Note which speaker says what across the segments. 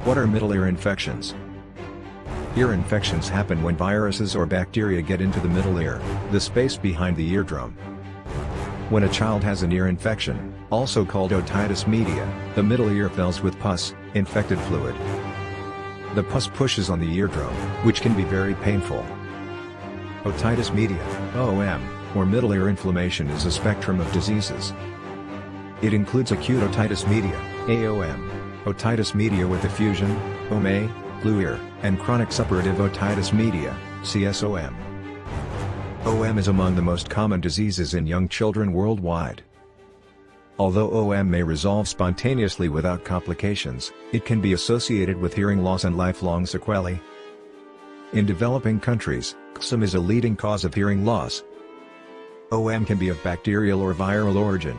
Speaker 1: What are middle ear infections? Ear infections happen when viruses or bacteria get into the middle ear, the space behind the eardrum. When a child has an ear infection, also called otitis media, the middle ear fills with pus, infected fluid. The pus pushes on the eardrum, which can be very painful. Otitis media, OM, or middle ear inflammation is a spectrum of diseases. It includes acute otitis media, AOM, otitis media with effusion, OMA, glue ear, and chronic suppurative otitis media, CSOM. OM is among the most common diseases in young children worldwide. Although OM may resolve spontaneously without complications, it can be associated with hearing loss and lifelong sequelae. In developing countries, CSOM is a leading cause of hearing loss. OM can be of bacterial or viral origin.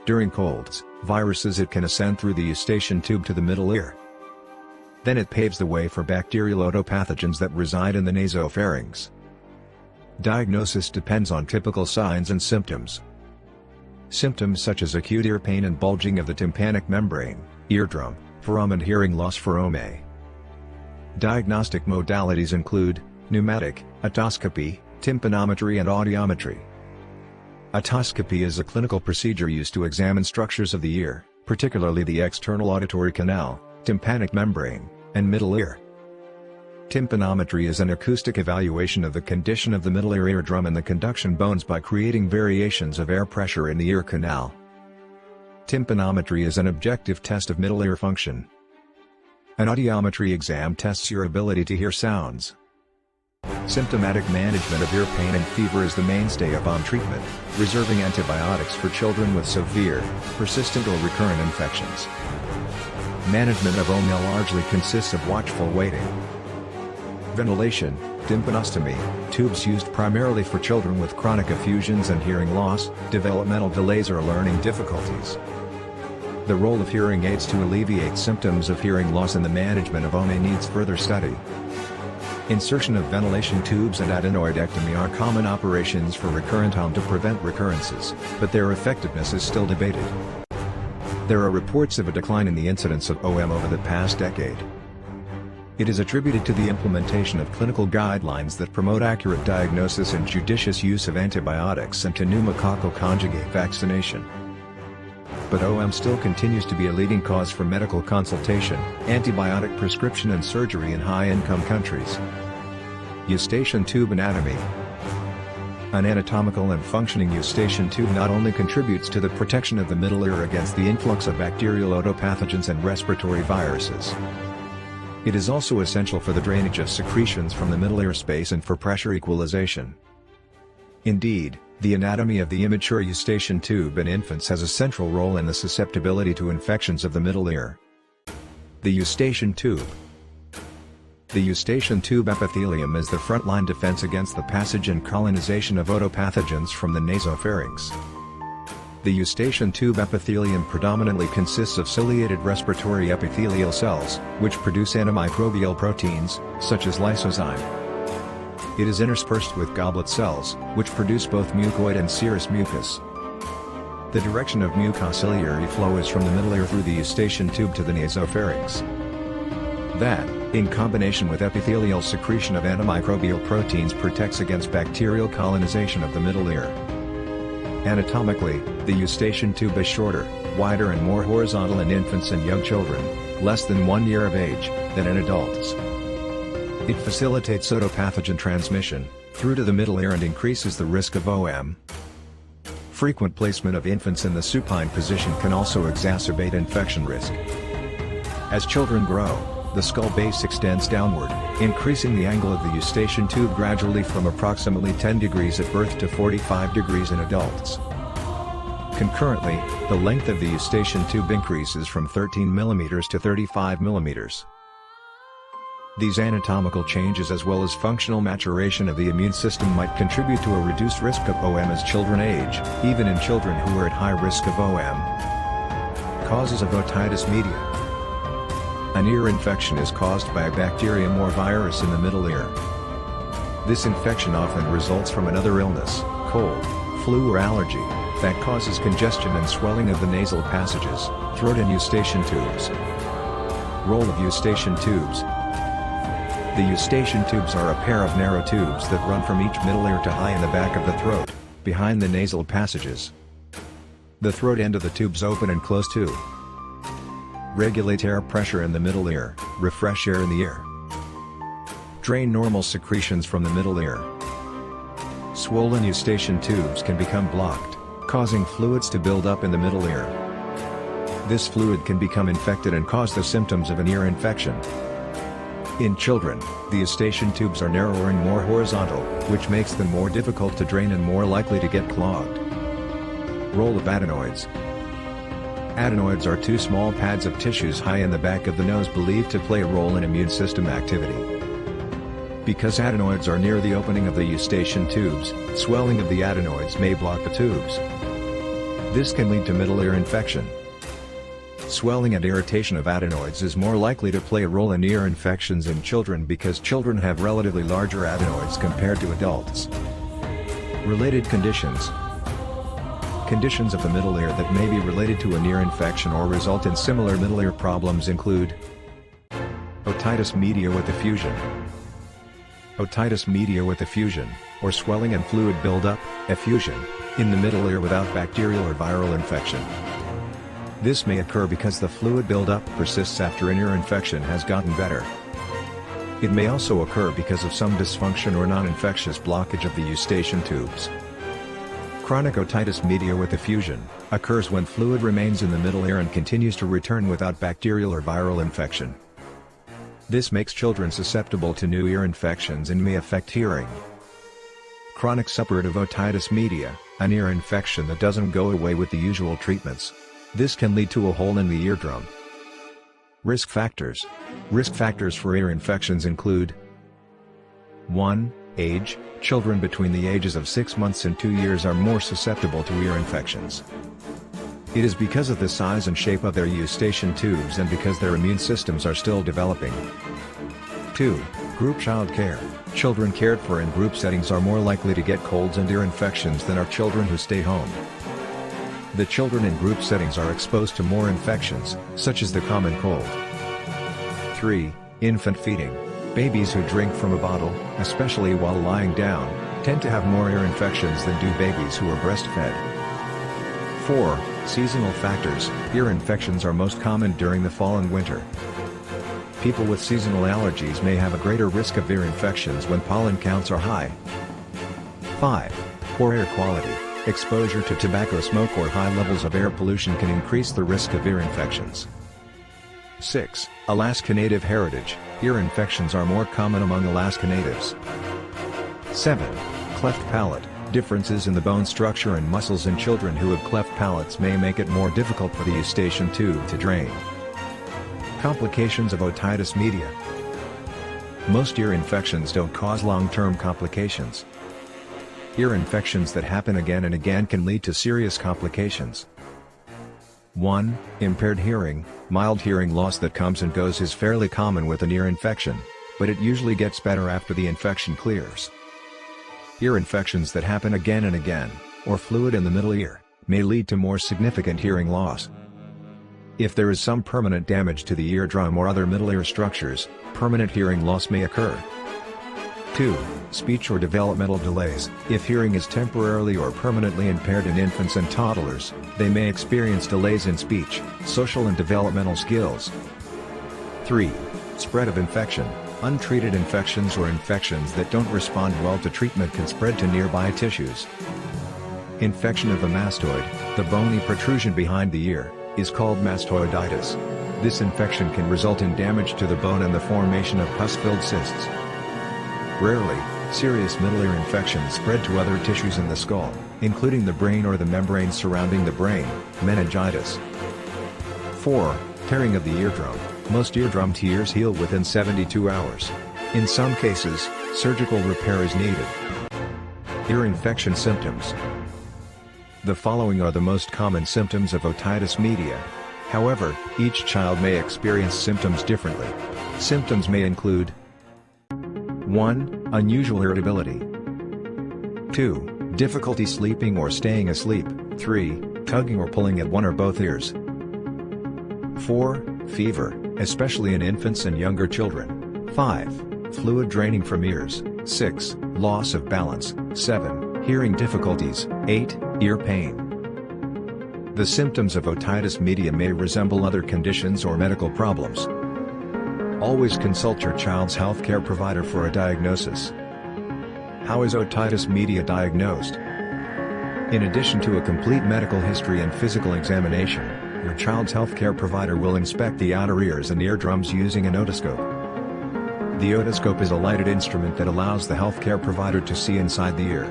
Speaker 1: During colds, viruses it can ascend through the eustachian tube to the middle ear. Then it paves the way for bacterial otopathogens that reside in the nasopharynx. Diagnosis depends on typical signs and symptoms. Symptoms such as acute ear pain and bulging of the tympanic membrane, eardrum, foramen and hearing loss for OMA. Diagnostic modalities include pneumatic, otoscopy, tympanometry and audiometry. Otoscopy is a clinical procedure used to examine structures of the ear, particularly the external auditory canal, tympanic membrane, and middle ear. Tympanometry is an acoustic evaluation of the condition of the middle ear eardrum and the conduction bones by creating variations of air pressure in the ear canal. Tympanometry is an objective test of middle ear function. An audiometry exam tests your ability to hear sounds. Symptomatic management of ear pain and fever is the mainstay upon treatment, reserving antibiotics for children with severe, persistent or recurrent infections. Management of OMA largely consists of watchful waiting. Ventilation, tympanostomy, tubes used primarily for children with chronic effusions and hearing loss, developmental delays or learning difficulties. The role of hearing aids to alleviate symptoms of hearing loss in the management of OMA needs further study. Insertion of ventilation tubes and adenoidectomy are common operations for recurrent OMA to prevent recurrences, but their effectiveness is still debated. There are reports of a decline in the incidence of OM over the past decade. It is attributed to the implementation of clinical guidelines that promote accurate diagnosis and judicious use of antibiotics and to pneumococcal conjugate vaccination. But OM still continues to be a leading cause for medical consultation, antibiotic prescription and surgery in high-income countries. Eustachian tube anatomy. An anatomical and functioning eustachian tube not only contributes to the protection of the middle ear against the influx of bacterial otopathogens and respiratory viruses. It is also essential for the drainage of secretions from the middle ear space and for pressure equalization. Indeed, the anatomy of the immature eustachian tube in infants has a central role in the susceptibility to infections of the middle ear. The eustachian tube. The eustachian tube epithelium is the frontline defense against the passage and colonization of otopathogens from the nasopharynx. The eustachian tube epithelium predominantly consists of ciliated respiratory epithelial cells, which produce antimicrobial proteins, such as lysozyme. It is interspersed with goblet cells, which produce both mucoid and serous mucus. The direction of mucociliary flow is from the middle ear through the eustachian tube to the nasopharynx. That, in combination with epithelial secretion of antimicrobial proteins, protects against bacterial colonization of the middle ear. Anatomically, the eustachian tube is shorter, wider and more horizontal in infants and young children, less than 1 year of age, than in adults. It facilitates otopathogen transmission through to the middle ear and increases the risk of OM. Frequent placement of infants in the supine position can also exacerbate infection risk. As children grow, the skull base extends downward, increasing the angle of the eustachian tube gradually from approximately 10 degrees at birth to 45 degrees in adults. Concurrently, the length of the eustachian tube increases from 13 mm to 35 mm. These anatomical changes as well as functional maturation of the immune system might contribute to a reduced risk of OM as children age, even in children who are at high risk of OM. Causes of otitis media. An ear infection is caused by a bacterium or virus in the middle ear. This infection often results from another illness, cold, flu or allergy, that causes congestion and swelling of the nasal passages, throat and eustachian tubes. Role of eustachian tubes. The eustachian tubes are a pair of narrow tubes that run from each middle ear to high in the back of the throat, behind the nasal passages. The throat end of the tubes open and close to regulate air pressure in the middle ear, refresh air in the ear, drain normal secretions from the middle ear. Swollen eustachian tubes can become blocked, causing fluids to build up in the middle ear. This fluid can become infected and cause the symptoms of an ear infection. In children, the eustachian tubes are narrower and more horizontal, which makes them more difficult to drain and more likely to get clogged. Role of adenoids. Adenoids are two small pads of tissues high in the back of the nose believed to play a role in immune system activity. Because adenoids are near the opening of the eustachian tubes, swelling of the adenoids may block the tubes. This can lead to middle ear infection. Swelling and irritation of adenoids is more likely to play a role in ear infections in children because children have relatively larger adenoids compared to adults. Related conditions. Conditions of the middle ear that may be related to an ear infection or result in similar middle ear problems include otitis media with effusion. Otitis media with effusion, or swelling and fluid buildup, effusion, in the middle ear without bacterial or viral infection. This may occur because the fluid buildup persists after an ear infection has gotten better. It may also occur because of some dysfunction or non-infectious blockage of the eustachian tubes. Chronic otitis media with effusion occurs when fluid remains in the middle ear and continues to return without bacterial or viral infection. This makes children susceptible to new ear infections and may affect hearing. Chronic suppurative otitis media, an ear infection that doesn't go away with the usual treatments. This can lead to a hole in the eardrum. Risk factors. Risk factors for ear infections include 1. Age. Children between the ages of 6 months and 2 years are more susceptible to ear infections. It is because of the size and shape of their eustachian tubes and because their immune systems are still developing. 2. Group child care. Children cared for in group settings are more likely to get colds and ear infections than are children who stay home. The children in group settings are exposed to more infections, such as the common cold. 3. Infant feeding. Babies who drink from a bottle, especially while lying down, tend to have more ear infections than do babies who are breastfed. 4. Seasonal factors. Ear infections are most common during the fall and winter. People with seasonal allergies may have a greater risk of ear infections when pollen counts are high. 5. Poor air quality. Exposure to tobacco smoke or high levels of air pollution can increase the risk of ear infections. 6. Alaska Native heritage. Ear infections are more common among Alaska Natives. 7. Cleft palate. Differences in the bone structure and muscles in children who have cleft palates may make it more difficult for the eustachian tube to drain. Complications of otitis media. Most ear infections don't cause long-term complications. Ear infections that happen again and again can lead to serious complications. 1. Impaired hearing. Mild hearing loss that comes and goes is fairly common with an ear infection, but it usually gets better after the infection clears. Ear infections that happen again and again, or fluid in the middle ear, may lead to more significant hearing loss. If there is some permanent damage to the eardrum or other middle ear structures, permanent hearing loss may occur. 2. Speech or developmental delays. If hearing is temporarily or permanently impaired in infants and toddlers, they may experience delays in speech, social and developmental skills. 3. Spread of infection. Untreated infections or infections that don't respond well to treatment can spread to nearby tissues. Infection of the mastoid, the bony protrusion behind the ear, is called mastoiditis. This infection can result in damage to the bone and the formation of pus-filled cysts. Rarely, serious middle ear infections spread to other tissues in the skull, including the brain or the membrane surrounding the brain, meningitis. 4. Tearing of the eardrum. Most eardrum tears heal within 72 hours. In some cases, surgical repair is needed. Ear infection symptoms. The following are the most common symptoms of otitis media. However, each child may experience symptoms differently. Symptoms may include 1. Unusual irritability. 2. Difficulty sleeping or staying asleep. 3. Tugging or pulling at one or both ears. 4. Fever, especially in infants and younger children. 5. Fluid draining from ears. 6. Loss of balance. 7. Hearing difficulties. 8. Ear pain. The symptoms of otitis media may resemble other conditions or medical problems. Always consult your child's healthcare provider for a diagnosis. How is otitis media diagnosed? In addition to a complete medical history and physical examination, your child's healthcare provider will inspect the outer ears and eardrums using an otoscope. The otoscope is a lighted instrument that allows the healthcare provider to see inside the ear.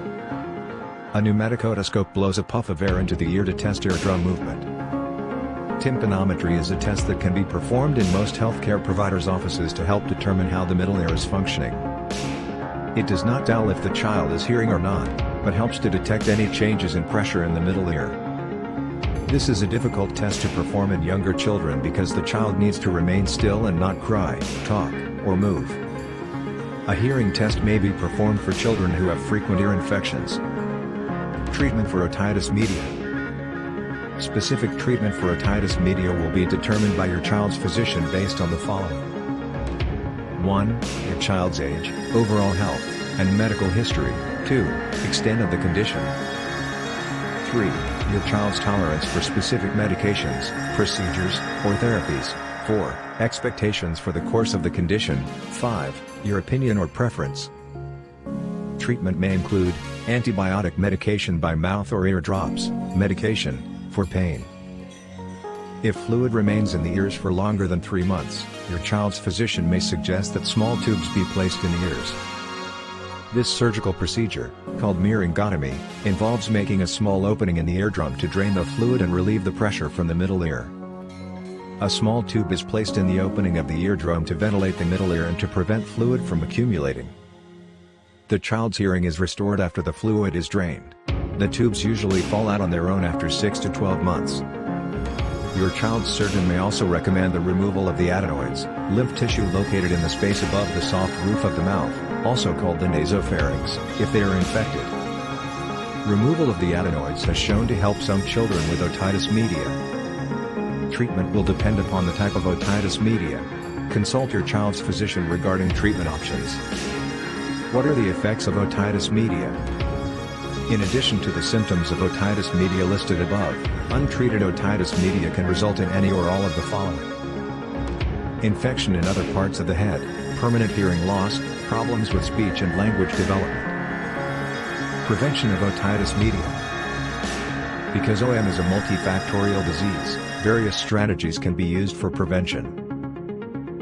Speaker 1: A pneumatic otoscope blows a puff of air into the ear to test eardrum movement. Tympanometry is a test that can be performed in most healthcare providers' offices to help determine how the middle ear is functioning. It does not tell if the child is hearing or not, but helps to detect any changes in pressure in the middle ear. This is a difficult test to perform in younger children because the child needs to remain still and not cry, talk, or move. A hearing test may be performed for children who have frequent ear infections. Treatment for otitis media. Specific treatment for otitis media will be determined by your child's physician based on the following. 1. Your child's age, overall health, and medical history. 2. Extent of the condition. 3. Your child's tolerance for specific medications, procedures, or therapies. 4. Expectations for the course of the condition. 5. Your opinion or preference. Treatment may include antibiotic medication by mouth or ear drops, medication for pain. If fluid remains in the ears for longer than 3 months, your child's physician may suggest that small tubes be placed in the ears. This surgical procedure, called myringotomy, involves making a small opening in the eardrum to drain the fluid and relieve the pressure from the middle ear. A small tube is placed in the opening of the eardrum to ventilate the middle ear and to prevent fluid from accumulating. The child's hearing is restored after the fluid is drained. The tubes usually fall out on their own after 6 to 12 months. Your child's surgeon may also recommend the removal of the adenoids, lymph tissue located in the space above the soft roof of the mouth, also called the nasopharynx, if they are infected. Removal of the adenoids has shown to help some children with otitis media. Treatment will depend upon the type of otitis media. Consult your child's physician regarding treatment options. What are the effects of otitis media? In addition to the symptoms of otitis media listed above, untreated otitis media can result in any or all of the following. Infection in other parts of the head, permanent hearing loss, problems with speech and language development. Prevention of otitis media. Because OM is a multifactorial disease, various strategies can be used for prevention.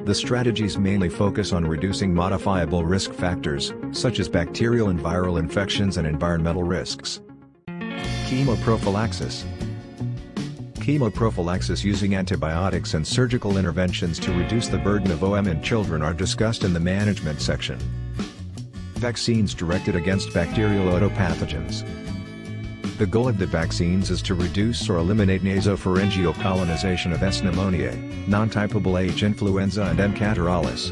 Speaker 1: The strategies mainly focus on reducing modifiable risk factors, such as bacterial and viral infections and environmental risks. Chemoprophylaxis. Chemoprophylaxis using antibiotics and surgical interventions to reduce the burden of OM in children are discussed in the management section. Vaccines directed against bacterial otopathogens. The goal of the vaccines is to reduce or eliminate nasopharyngeal colonization of S. pneumoniae, non-typable H. influenza and M. catarrhalis.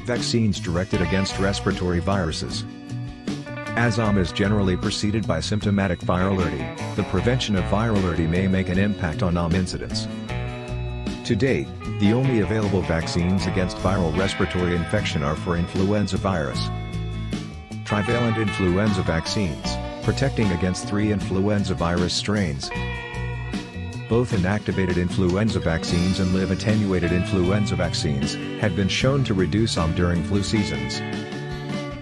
Speaker 1: Vaccines directed against respiratory viruses. As OM is generally preceded by symptomatic virality, the prevention of virality may make an impact on OM incidence. To date, the only available vaccines against viral respiratory infection are for influenza virus. Trivalent influenza vaccines, protecting against 3 influenza virus strains. Both inactivated influenza vaccines and live attenuated influenza vaccines have been shown to reduce OM during flu seasons.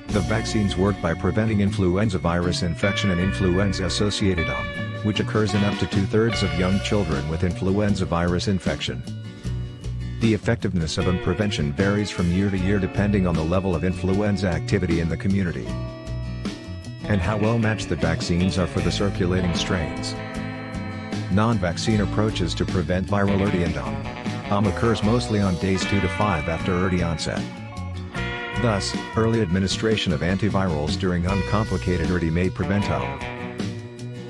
Speaker 1: The vaccines work by preventing influenza virus infection and influenza-associated OM, which occurs in up to 2/3 of young children with influenza virus infection. The effectiveness of OM prevention varies from year to year depending on the level of influenza activity in the community and how well matched the vaccines are for the circulating strains. Non-vaccine approaches to prevent virality and OM. OM occurs mostly on days 2 to 5 after early onset. Thus, early administration of antivirals during uncomplicated ERDI may prevent OM.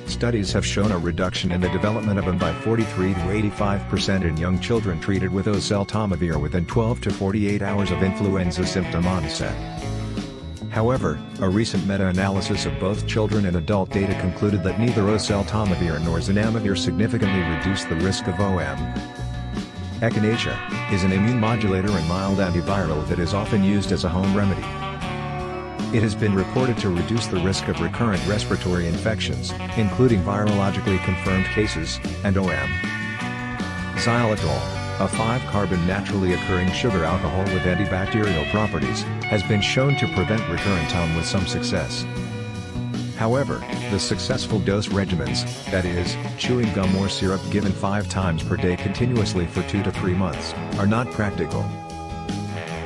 Speaker 1: Studies have shown a reduction in the development of OM by 43 to 85% in young children treated with oseltamivir within 12 to 48 hours of influenza symptom onset. However, a recent meta-analysis of both children and adult data concluded that neither oseltamivir nor zanamivir significantly reduced the risk of OM. Echinacea is an immune modulator and mild antiviral that is often used as a home remedy. It has been reported to reduce the risk of recurrent respiratory infections, including virologically confirmed cases, and OM. Xylitol, a 5-carbon naturally occurring sugar alcohol with antibacterial properties, has been shown to prevent recurrent OM with some success. However, the successful dose regimens, that is, chewing gum or syrup given 5 times per day continuously for 2 to 3 months, are not practical.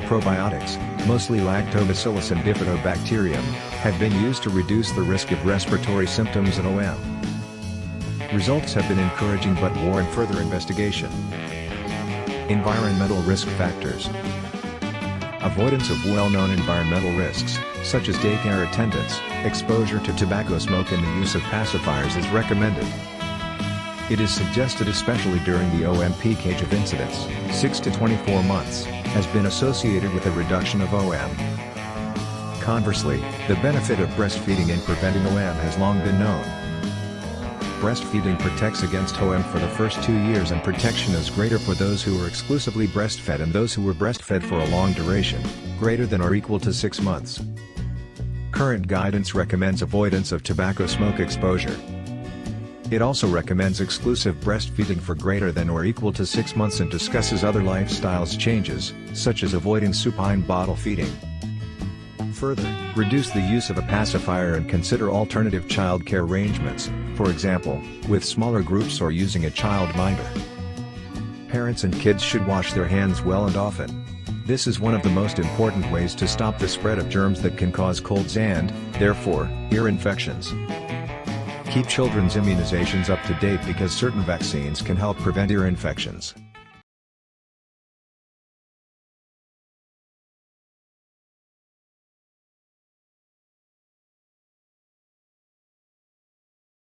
Speaker 1: Probiotics, mostly Lactobacillus and Bifidobacterium, have been used to reduce the risk of respiratory symptoms and OM. Results have been encouraging but warrant further investigation. Environmental risk factors. Avoidance of well-known environmental risks, such as daycare attendance, exposure to tobacco smoke and the use of pacifiers is recommended. It is suggested especially during the OM peak age of incidence, 6 to 24 months, has been associated with a reduction of OM. Conversely, the benefit of breastfeeding in preventing OM has long been known. Breastfeeding protects against OM for the first 2 years, and protection is greater for those who are exclusively breastfed and those who were breastfed for a long duration, greater than or equal to 6 months. Current guidance recommends avoidance of tobacco smoke exposure. It also recommends exclusive breastfeeding for greater than or equal to 6 months and discusses other lifestyles changes, such as avoiding supine bottle feeding. Further, reduce the use of a pacifier and consider alternative child care arrangements, for example, with smaller groups or using a child minder. Parents and kids should wash their hands well and often. This is one of the most important ways to stop the spread of germs that can cause colds and, therefore, ear infections. Keep children's immunizations up to date because certain vaccines can help prevent ear infections.